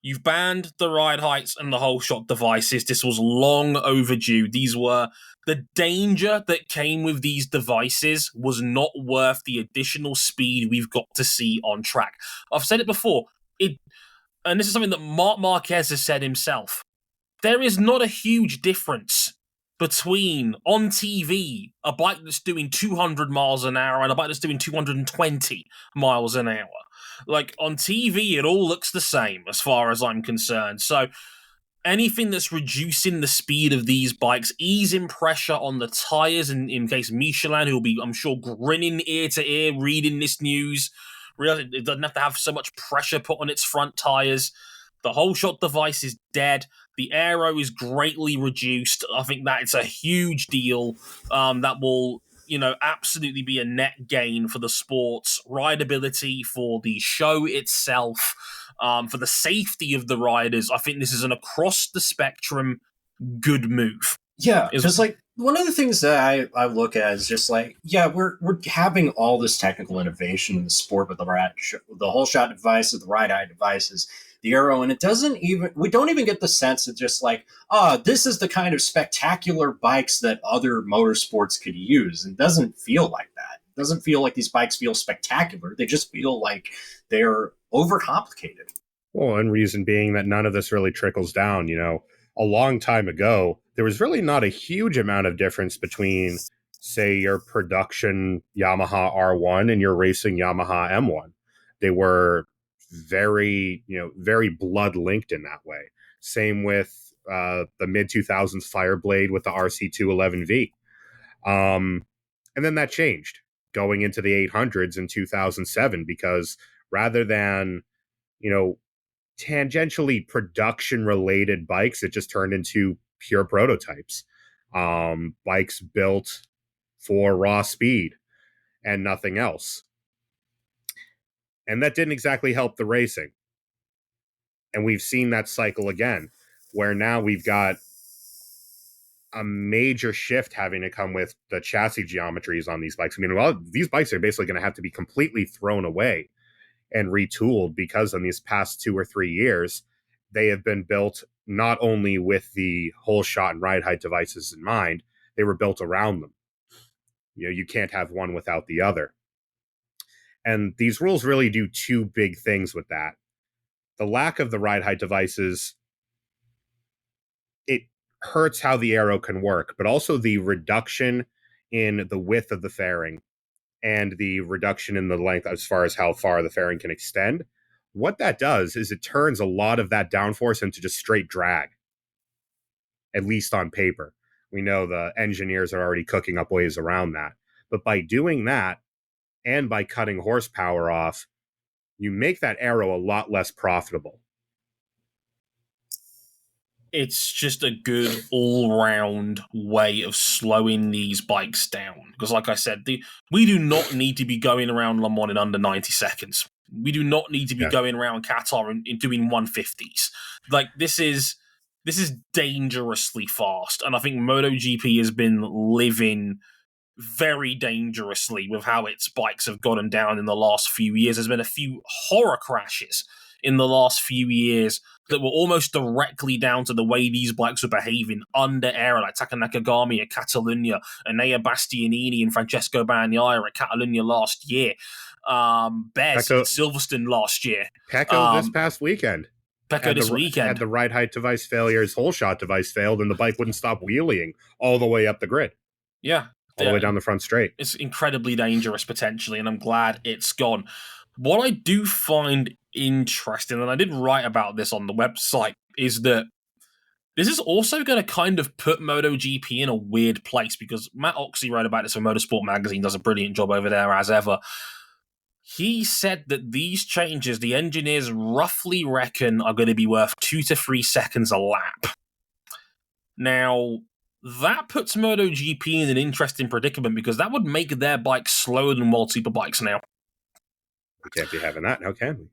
you've banned the ride heights and the holeshot devices. This was long overdue. The danger that came with these devices was not worth the additional speed we've got to see on track. I've said it before, and this is something that Marc Marquez has said himself. There is not a huge difference between on TV a bike that's doing 200 miles an hour and a bike that's doing 220 miles an hour. Like on TV, it all looks the same as far as I'm concerned. So anything that's reducing the speed of these bikes, easing pressure on the tires, in case Michelin, who will be, I'm sure, grinning ear to ear reading this news, realize it doesn't have to have so much pressure put on its front tires. The holeshot device is dead. The aero is greatly reduced. I think that it's a huge deal that will, absolutely be a net gain for the sport's rideability, for the show itself, for the safety of the riders. I think this is an across the spectrum good move. Yeah, because like one of the things that I look at is just like, yeah, we're having all this technical innovation in the sport with the whole shot devices, the ride height devices, the aero, and we don't even get the sense of just like, this is the kind of spectacular bikes that other motorsports could use. It doesn't feel like that. It doesn't feel like these bikes feel spectacular. They just feel like they're overcomplicated. Well, and reason being that none of this really trickles down. A long time ago, there was really not a huge amount of difference between, say, your production Yamaha R1 and your racing Yamaha M1. They were very blood linked in that way. Same with the mid 2000s Fireblade with the RC211V. And then that changed going into the 800s in 2007, because rather than, tangentially production related bikes, it just turned into pure prototypes. Bikes built for raw speed and nothing else. And that didn't exactly help the racing. And we've seen that cycle again, where now we've got a major shift having to come with the chassis geometries on these bikes. I mean, these bikes are basically going to have to be completely thrown away and retooled, because in these past 2 or 3 years, they have been built not only with the whole shot and ride height devices in mind, they were built around them. You can't have one without the other. And these rules really do 2 big things with that. The lack of the ride height devices, it hurts how the aero can work, but also the reduction in the width of the fairing and the reduction in the length as far as how far the fairing can extend. What that does is it turns a lot of that downforce into just straight drag, at least on paper. We know the engineers are already cooking up ways around that. But by doing that, and by cutting horsepower off, you make that aero a lot less profitable. It's just a good all-round way of slowing these bikes down. Because like I said, we do not need to be going around Le Mans in under 90 seconds. We do not need to be going around Qatar in doing 150s. Like, this is dangerously fast. And I think MotoGP has been living very dangerously with how its bikes have gotten down in the last few years. There's been a few horror crashes in the last few years that were almost directly down to the way these bikes were behaving under aero, like Taka Nakagami at Catalunya, Enea Bastianini and Francesco Bagnaia at Catalunya last year, Bez at Silverstone last year. Pecco this past weekend. Pecco this weekend. Had the ride height device failure, his whole shot device failed, and the bike wouldn't stop wheeling all the way up the grid. Yeah. All the way down the front straight. It's incredibly dangerous potentially, and I'm glad it's gone. What I do find interesting, and I did write about this on the website, is that this is also going to kind of put MotoGP in a weird place, because Matt Oxley wrote about this for Motorsport Magazine, does a brilliant job over there as ever. He said that these changes, the engineers roughly reckon, are going to be worth 2 to 3 seconds a lap. Now, that puts MotoGP in an interesting predicament, because that would make their bikes slower than World Superbikes now. We can't be having that now, can we?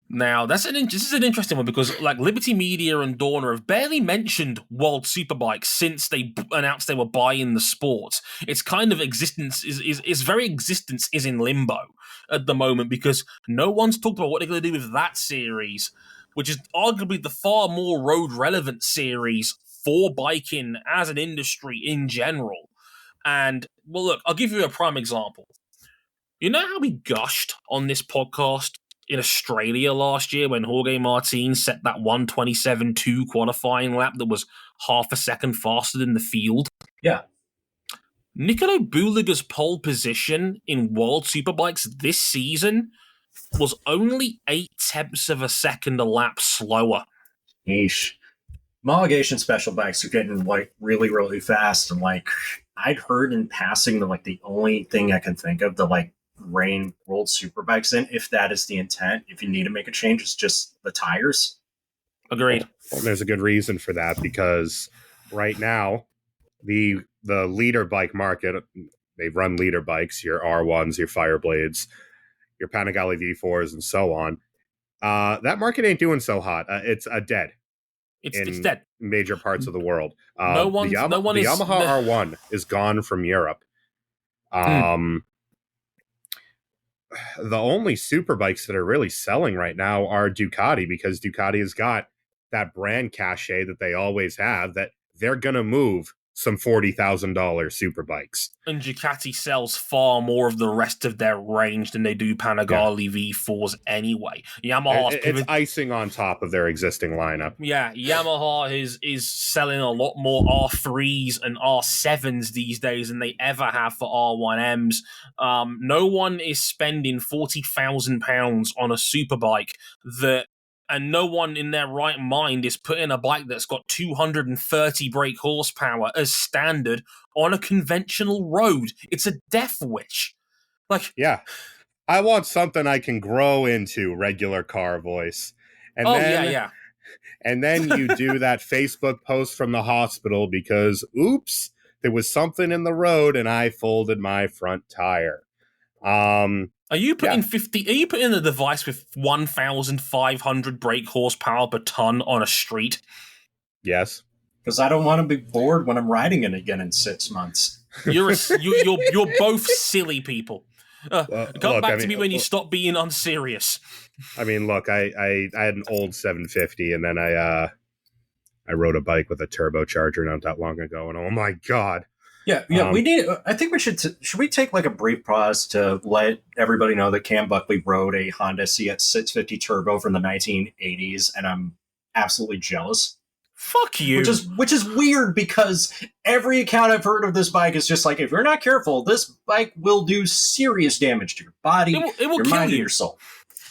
Now, this is an interesting one, because like Liberty Media and Dorna have barely mentioned World Superbikes since they announced they were buying the sport. Its kind of existence its very existence is in limbo at the moment, because no one's talked about what they're going to do with that series, which is arguably the far more road relevant series for biking as an industry in general. And well, look, I'll give you a prime example. You know how we gushed on this podcast in Australia last year when Jorge Martin set that 1:27.2 qualifying lap that was half a second faster than the field. Yeah. Nicolo Buliga's pole position in World Superbikes this season was only 0.8 of a second a lap slower. Yeesh. Homologation special bikes are getting like really, really fast, and like I'd heard in passing that like the only thing I can think of to like rein World Superbikes in, if that is the intent, if you need to make a change, is just the tires. Agreed. Well, there's a good reason for that, because right now the leader bike market, they run leader bikes, your R1s, your Fireblades, your Panigale V4s, and so on. That market ain't doing so hot. It's dead. It's dead. Major parts of the world. The Yamaha R1 is gone from Europe. The only super bikes that are really selling right now are Ducati, because Ducati has got that brand cachet that they always have, that they're gonna move some $40,000 super bikes. And Ducati sells far more of the rest of their range than they do Panigale V4s anyway. It's icing on top of their existing lineup. Yeah, Yamaha is selling a lot more R3s and R7s these days than they ever have for R1Ms. No one is spending £40,000 on a superbike and no one in their right mind is putting a bike that's got 230 brake horsepower as standard on a conventional road. It's a death wish. Yeah. I want something I can grow into, regular car voice. And And then you do that Facebook post from the hospital because, oops, there was something in the road and I folded my front tire. Are you putting a device with 1,500 brake horsepower per ton on a street? Yes. Because I don't want to be bored when I'm riding it again in 6 months. You're both silly people. Come back to me when you stop being unserious. I mean, look, I had an old 750, and then I rode a bike with a turbocharger not that long ago, and oh my god. Yeah, we need. I think we should we take like a brief pause to let everybody know that Cam Buckley rode a Honda CX650 Turbo from the 1980s, and I'm absolutely jealous. Fuck you. Which is weird, because every account I've heard of this bike is just like, if you're not careful, this bike will do serious damage to your body, it will your kill mind, you. and your soul.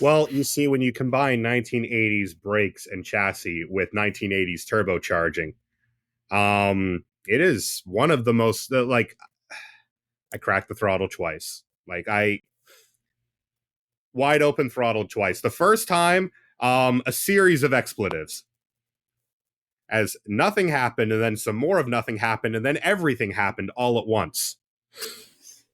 Well, you see, when you combine 1980s brakes and chassis with 1980s turbocharging, it is one of the most, I cracked the throttle twice. I wide open throttled twice. The first time, a series of expletives. As nothing happened, and then some more of nothing happened, and then everything happened all at once.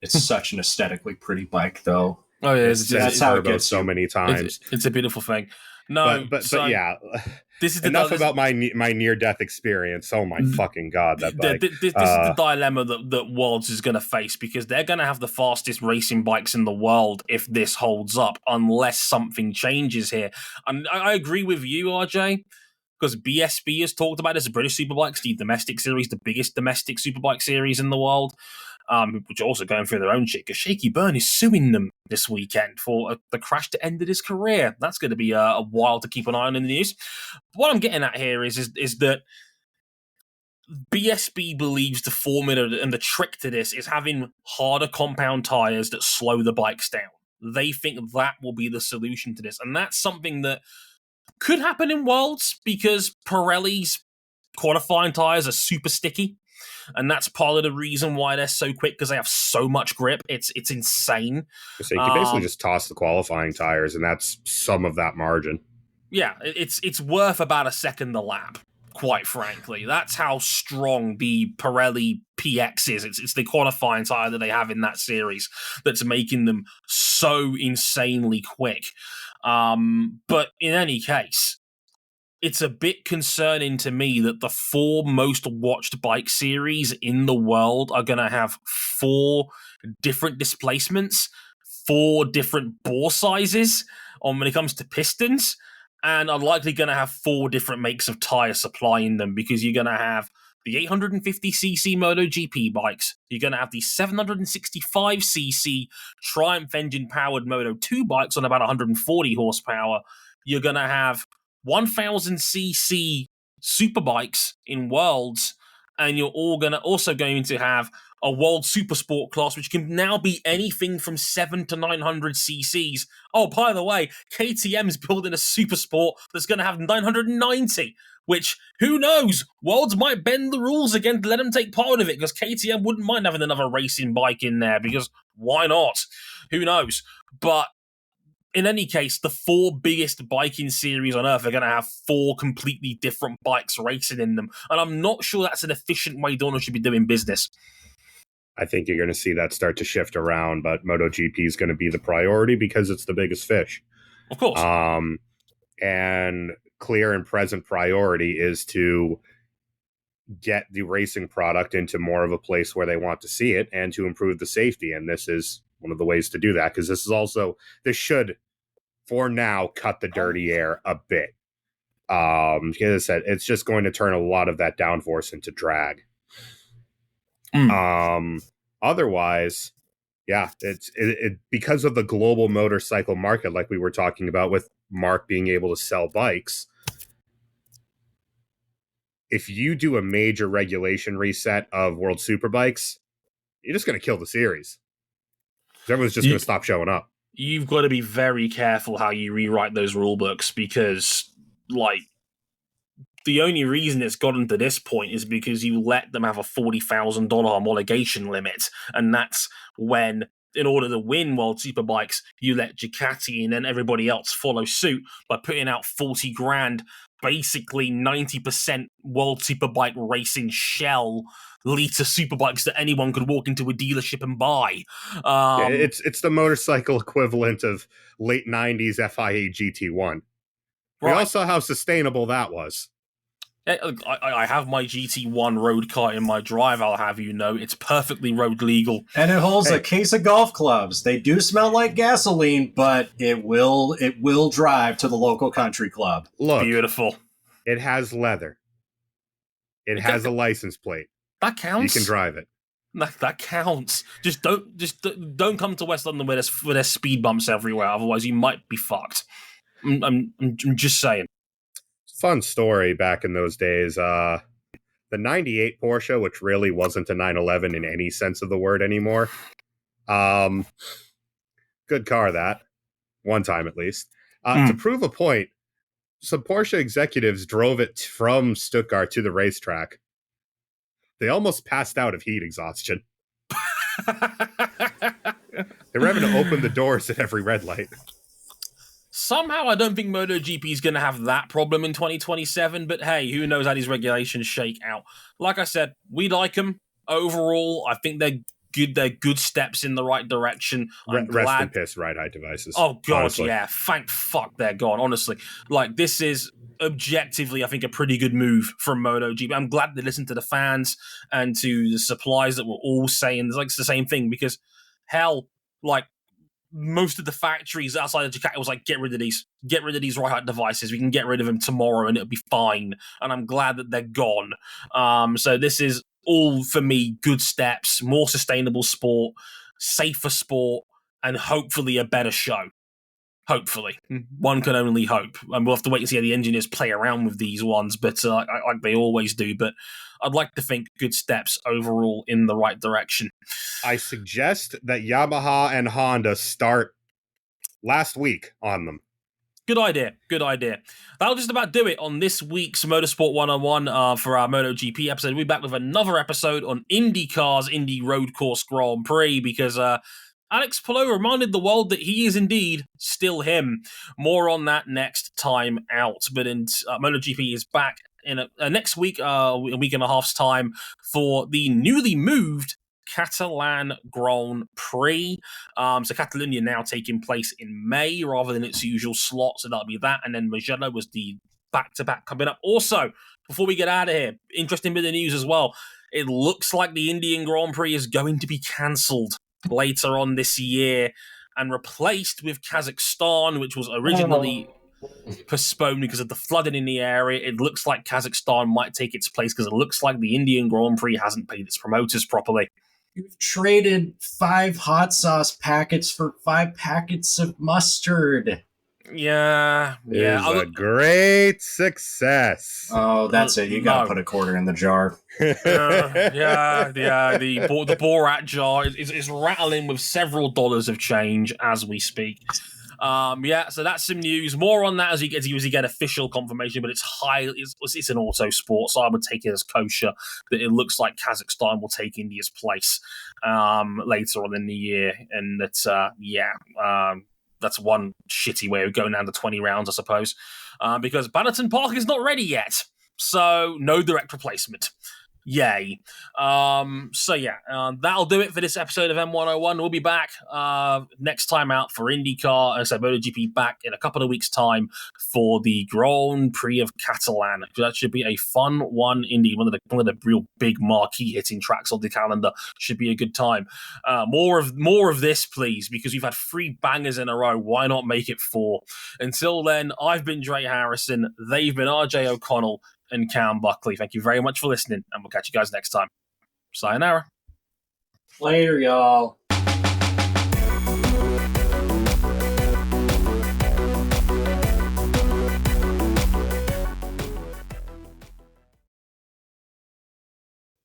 It's such an aesthetically pretty bike, though. Oh yeah, that's how it gets so many times. It's a beautiful thing. No, but yeah. This is enough about my near-death experience. Oh my fucking god, that bike. This is the dilemma that Worlds is going to face, because they're going to have the fastest racing bikes in the world if this holds up, unless something changes here. And I agree with you, RJ, because BSB has talked about it as a British Superbikes, the domestic series, the biggest domestic Superbike series in the world, which are also going through their own shit, because Shaky Byrne is suing them this weekend for the crash that ended his career. That's going to be a while to keep an eye on in the news. What I'm getting at here is that BSB believes the formula and the trick to this is having harder compound tires that slow the bikes down. They think that will be the solution to this, and that's something that could happen in Worlds, because Pirelli's qualifying tires are super sticky, and that's part of the reason why they're so quick, because they have so much grip. It's insane. So you can basically just toss the qualifying tires, and that's some of that margin. Yeah, it's worth about a second a lap, quite frankly. That's how strong the Pirelli PX is. It's the qualifying tire that they have in that series that's making them so insanely quick. But in any case, it's a bit concerning to me that the 4 most watched bike series in the world are going to have 4 different displacements, 4 different bore sizes when it comes to pistons, and are likely going to have 4 different makes of tire supply in them, because you're going to have the 850cc MotoGP bikes. You're going to have the 765cc Triumph engine-powered Moto2 bikes on about 140 horsepower. You're going to have 1000cc superbikes in Worlds, and you're also going to have a World Supersport class, which can now be anything from 7 to 900 cc's. Oh, by the way, KTM's building a Supersport that's going to have 990, which, who knows, Worlds might bend the rules again to let them take part of it, because KTM wouldn't mind having another racing bike in there, because why not? Who knows? But in any case, the 4 biggest biking series on Earth are going to have 4 completely different bikes racing in them. And I'm not sure that's an efficient way Dorna should be doing business. I think you're going to see that start to shift around, but MotoGP is going to be the priority because it's the biggest fish. Of course. And clear and present priority is to get the racing product into more of a place where they want to see it and to improve the safety. And this is one of the ways to do that, because this should, for now, cut the dirty air a bit. As I said, it's just going to turn a lot of that downforce into drag. Otherwise, yeah, it's because of the global motorcycle market, like we were talking about with Marc being able to sell bikes. If you do a major regulation reset of World Superbikes, you're just going to kill the series. Everyone's just going to stop showing up. You've got to be very careful how you rewrite those rule books, because, like, the only reason it's gotten to this point is because you let them have a $40,000 homologation limit, and that's when, in order to win World Superbikes, you let Ducati and then everybody else follow suit by putting out 40 grand, basically 90% World Superbike racing shell litre superbikes that anyone could walk into a dealership and buy. It's the motorcycle equivalent of late 90s FIA GT1. We all saw how sustainable that was. I have my GT1 road car in my drive, I'll have you know. It's perfectly road legal. And it holds a case of golf clubs. They do smell like gasoline, but it will drive to the local country club. Look, beautiful. It has leather. It has a license plate. That counts. You can drive it. That counts. Just don't come to West London where there's speed bumps everywhere. Otherwise, you might be fucked. I'm just saying. Fun story back in those days. The 98 Porsche, which really wasn't a 911 in any sense of the word anymore. Good car, that. One time at least. To prove a point, some Porsche executives drove it from Stuttgart to the racetrack. They almost passed out of heat exhaustion. They were having to open the doors at every red light. Somehow, I don't think MotoGP is going to have that problem in 2027, but hey, who knows how these regulations shake out. Like I said, we like them. Overall, I think they're good. They're good steps in the right direction. Rest in piss ride height devices. Oh, God, honestly. Yeah. Thank fuck they're gone, honestly. Like, this is objectively, I think, a pretty good move from MotoGP. I'm glad they listened to the fans and to the suppliers that were all saying it's the same thing, because, hell, like, most of the factories outside of Ducati was like, get rid of these right height devices. We can get rid of them tomorrow and it'll be fine. And I'm glad that they're gone. So this is all, for me, good steps, more sustainable sport, safer sport, and hopefully a better show. Hopefully. One can only hope. And we'll have to wait and see how the engineers play around with these ones, but like they always do. But I'd like to think good steps overall in the right direction. I suggest that Yamaha and Honda start last week on them. Good idea. That'll just about do it on this week's Motorsport 101 for our MotoGP episode. We'll be back with another episode on IndyCar's Indy Road Course Grand Prix, because Alex Palou reminded the world that he is indeed still him. More on that next time out. But MotoGP is back in next week, a week and a half's time, for the newly moved Catalan Grand Prix. So Catalonia now taking place in May rather than its usual slot. So that'll be that. And then Mugello was the back-to-back coming up. Also, before we get out of here, interesting bit of news as well. It looks like the Indian Grand Prix is going to be cancelled later on this year and replaced with Kazakhstan, which was originally postponed because of the flooding in the area. It looks like Kazakhstan might take its place because it looks like the Indian Grand Prix hasn't paid its promoters properly. You've traded 5 hot sauce packets for 5 packets of mustard. Yeah. Is a great success. Oh, that's it. You got to put a quarter in the jar. The Borat jar is rattling with several dollars of change as we speak. So that's some news. More on that as you get official confirmation, but it's an auto sport, so I would take it as kosher that it looks like Kazakhstan will take India's place later on in the year, and that's that's one shitty way of going down to 20 rounds, I suppose, because Bannerton Park is not ready yet, so no direct replacement. Yay. That'll do it for this episode of M101. We'll be back next time out for IndyCar, so MotoGP back in a couple of weeks' time for the Grand Prix of Catalan. That should be a fun one, Indy, one of the real big marquee hitting tracks on the calendar. Should be a good time. More of this, please, because we've had 3 bangers in a row. Why not make it 4? Until then, I've been Dre Harrison. They've been RJ O'Connell and Cam Buckley. Thank you very much for listening, and we'll catch you guys next time. Sayonara. Later, y'all.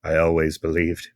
I always believed